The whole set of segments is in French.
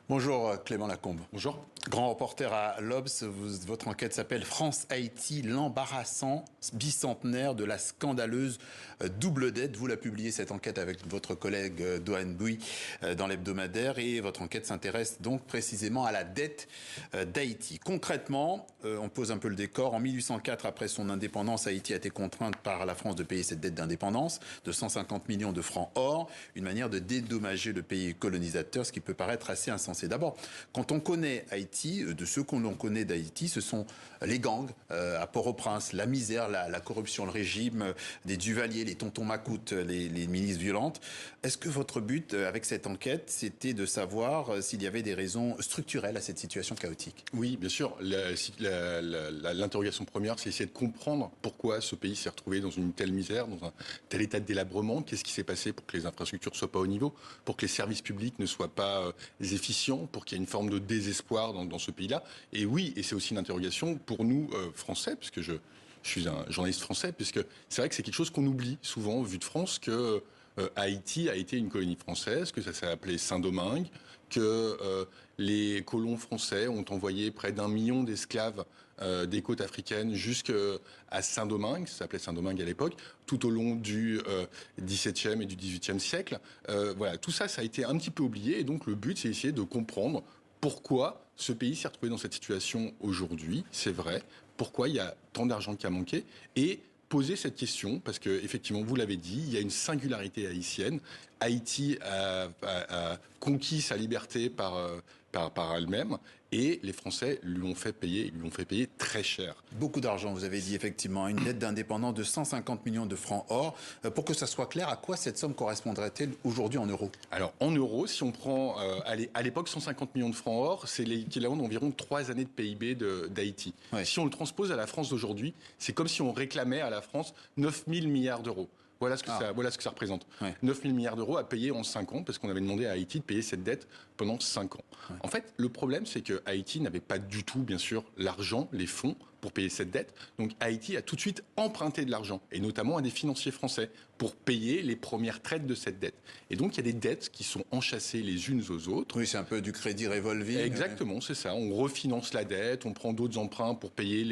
Bonjour Clément Lacombe. Bonjour. Grand reporter à l'Obs, votre enquête s'appelle France-Haïti, l'embarrassant bicentenaire de la scandaleuse double dette. Vous la publiez cette enquête avec votre collègue Dohan Bouy dans l'hebdomadaire et votre enquête s'intéresse donc précisément à la dette d'Haïti. Concrètement, on pose un peu le décor. En 1804, après son indépendance, Haïti a été contrainte par la France de payer cette dette d'indépendance de 150 millions de francs or, une manière de dédommager le pays colonisateur, ce qui peut paraître assez insensé. D'abord, quand on connaît Haïti, de ceux qu'on connaît d'Haïti, ce sont les gangs à Port-au-Prince, la misère, la corruption, le régime des Duvalier, les tontons macoutes, les milices violentes. Est-ce que votre but avec cette enquête, c'était de savoir s'il y avait des raisons structurelles à cette situation chaotique? Oui, bien sûr. L'interrogation première, c'est essayer de comprendre pourquoi ce pays s'est retrouvé dans une telle misère, dans un tel état de délabrement. Qu'est-ce qui s'est passé pour que les infrastructures ne soient pas au niveau, pour que les services publics ne soient pas efficients, pour qu'il y ait une forme de désespoir dans ce pays-là. Et oui, et c'est aussi une interrogation pour nous, Français, puisque je suis un journaliste français, puisque c'est vrai que c'est quelque chose qu'on oublie souvent, vu de France, que Haïti a été une colonie française, que ça s'est appelé Saint-Domingue, que les colons français ont envoyé près d'1 million d'esclaves des côtes africaines jusqu'à Saint-Domingue, ça s'appelait Saint-Domingue à l'époque, tout au long du XVIIe et du XVIIIe siècle. Voilà, tout ça, ça a été un petit peu oublié, et donc le but, c'est essayer de comprendre pourquoi ce pays s'est retrouvé dans cette situation aujourd'hui, c'est vrai, pourquoi il y a tant d'argent qui a manqué, et poser cette question, parce que effectivement, vous l'avez dit, il y a une singularité haïtienne. Haïti a conquis sa liberté par elle-même, et les Français lui ont fait payer très cher. Beaucoup d'argent, vous avez dit effectivement, une dette d'indépendance de 150 millions de francs or. Pour que ça soit clair, à quoi cette somme correspondrait-elle aujourd'hui en euros? Alors en euros, si on prend à l'époque 150 millions de francs or, c'est l'équivalent d'environ 3 années de PIB d'Haïti. Ouais. Si on le transpose à la France d'aujourd'hui, c'est comme si on réclamait à la France 9 000 milliards d'euros. Voilà ce que ça représente. Ouais. 9 000 milliards d'euros à payer en 5 ans, parce qu'on avait demandé à Haïti de payer cette dette pendant 5 ans. Ouais. En fait, le problème, c'est que Haïti n'avait pas du tout, bien sûr, l'argent, les fonds pour payer cette dette. Donc Haïti a tout de suite emprunté de l'argent, et notamment à des financiers français, pour payer les premières traites de cette dette. Et donc il y a des dettes qui sont enchâssées les unes aux autres. Oui, c'est un peu du crédit revolving. Exactement, c'est ça. On refinance la dette, on prend d'autres emprunts pour payer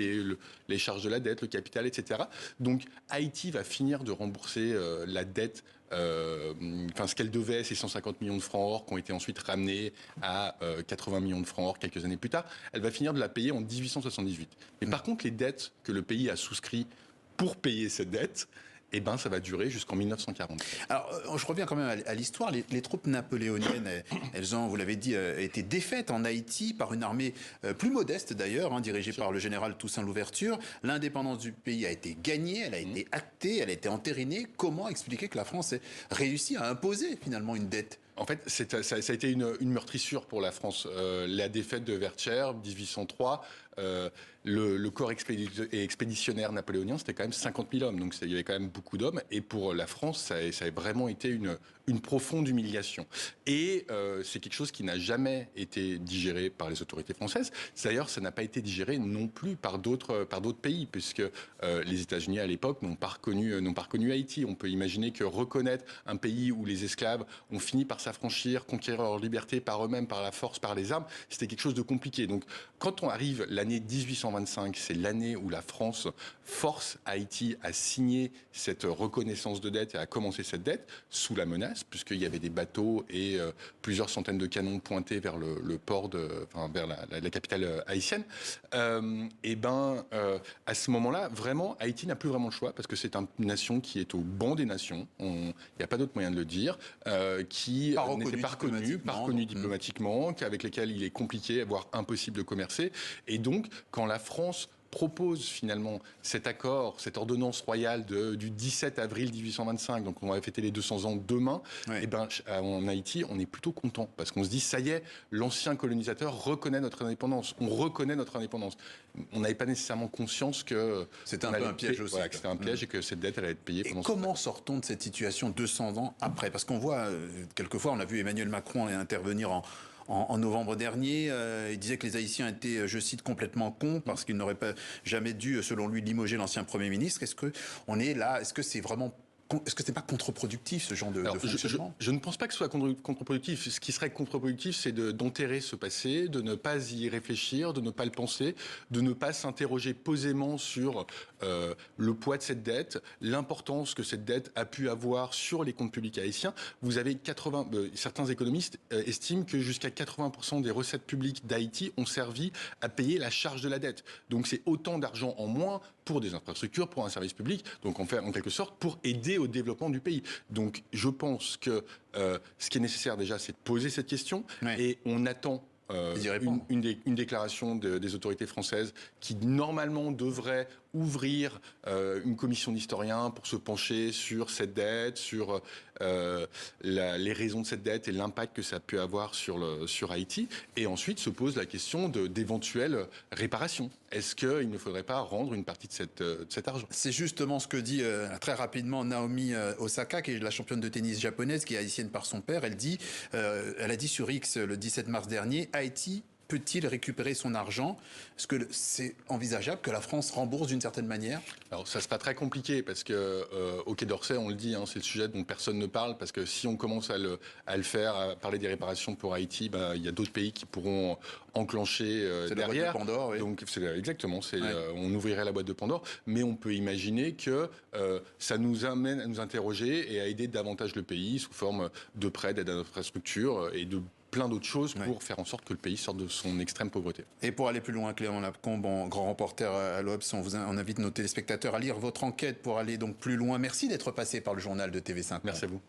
les charges de la dette, le capital, etc. Donc Haïti va finir de rembourser la dette, ce qu'elle devait, ces 150 millions de francs or qui ont été ensuite ramenés à 80 millions de francs or quelques années plus tard. Elle va finir de la payer en 1878. Mais par contre, les dettes que le pays a souscrites pour payer cette dette, eh ben, ça va durer jusqu'en 1940. Alors, je reviens quand même à l'histoire. Les troupes napoléoniennes, elles ont, vous l'avez dit, été défaites en Haïti par une armée plus modeste d'ailleurs, dirigée par le général Toussaint Louverture. L'indépendance du pays a été gagnée, elle a été actée, elle a été entérinée. Comment expliquer que la France ait réussi à imposer finalement une dette ? En fait, ça a été une meurtrissure pour la France. La défaite de Verchères, 1803, le corps expéditionnaire napoléonien, c'était quand même 50 000 hommes. Donc il y avait quand même beaucoup d'hommes. Et pour la France, ça a vraiment été une profonde humiliation. Et c'est quelque chose qui n'a jamais été digéré par les autorités françaises. D'ailleurs, ça n'a pas été digéré non plus par d'autres pays, puisque les États-Unis, à l'époque, n'ont pas reconnu Haïti. On peut imaginer que reconnaître un pays où les esclaves ont fini par s'affranchir, conquérir leur liberté par eux-mêmes, par la force, par les armes, c'était quelque chose de compliqué. Donc, quand on arrive l'année 1825, c'est l'année où la France force Haïti à signer cette reconnaissance de dette et à commencer cette dette sous la menace, puisqu'il y avait des bateaux et plusieurs centaines de canons pointés vers le port vers la capitale haïtienne. À ce moment-là, vraiment, Haïti n'a plus vraiment le choix, parce que c'est une nation qui est au banc des nations. Il n'y a pas d'autre moyen de le dire, qui n'était pas reconnu diplomatiquement, avec lesquels il est compliqué, voire impossible de commercer. Et donc, quand la France propose finalement cet accord, cette ordonnance royale du 17 avril 1825, donc on va fêter les 200 ans demain, ouais. Et en Haïti, on est plutôt content, parce qu'on se dit, ça y est, l'ancien colonisateur reconnaît notre indépendance, on reconnaît notre indépendance. On n'avait pas nécessairement conscience que... C'était un peu un piège aussi. Voilà, que c'était un piège et que cette dette, elle allait être payée pendant... Et comment sortons de cette situation 200 ans après? Parce qu'on voit, quelquefois, on a vu Emmanuel Macron intervenir en novembre dernier. Il disait que les Haïtiens étaient, je cite, complètement cons parce qu'ils n'auraient pas jamais dû, selon lui, limoger l'ancien Premier ministre. Est-ce que on est là? Est-ce que c'est vraiment est-ce que c'est pas contre-productif ce genre de Alors, fonctionnement? je ne pense pas que ce soit contre-productif. Ce qui serait contre-productif, c'est d'enterrer ce passé, de ne pas y réfléchir, de ne pas le penser, de ne pas s'interroger posément sur le poids de cette dette, l'importance que cette dette a pu avoir sur les comptes publics haïtiens. Vous avez certains économistes estiment que jusqu'à 80% des recettes publiques d'Haïti ont servi à payer la charge de la dette. Donc c'est autant d'argent en moins pour des infrastructures, pour un service public, donc en quelque sorte pour aider au développement du pays. Donc je pense que ce qui est nécessaire déjà, c'est de poser cette question, et on attend une déclaration des autorités françaises qui normalement devrait ouvrir une commission d'historiens pour se pencher sur cette dette, sur les raisons de cette dette et l'impact que ça a pu avoir sur Haïti. Et ensuite se pose la question d'éventuelles réparations. Est-ce qu'il ne faudrait pas rendre une partie de cet argent? C'est justement ce que dit très rapidement Naomi Osaka, qui est la championne de tennis japonaise, qui est haïtienne par son père. Elle a dit sur X le 17 mars dernier, Haïti peut-il récupérer son argent? Est-ce que c'est envisageable que la France rembourse d'une certaine manière? Alors ça sera très compliqué parce que au Quai d'Orsay, on le dit, c'est le sujet dont personne ne parle, parce que si on commence à le faire, à parler des réparations pour Haïti, il y a d'autres pays qui pourront enclencher c'est derrière. La boîte de Pandore, oui. Donc exactement, on ouvrirait la boîte de Pandore, mais on peut imaginer que ça nous amène à nous interroger et à aider davantage le pays sous forme de prêts, d'aide à l'infrastructure et de plein d'autres choses pour faire en sorte que le pays sorte de son extrême pauvreté. Et pour aller plus loin, Clément Lacombe, grand reporter à l'Obs, on invite nos téléspectateurs à lire votre enquête pour aller donc plus loin. Merci d'être passé par le journal de TV5. Merci à vous.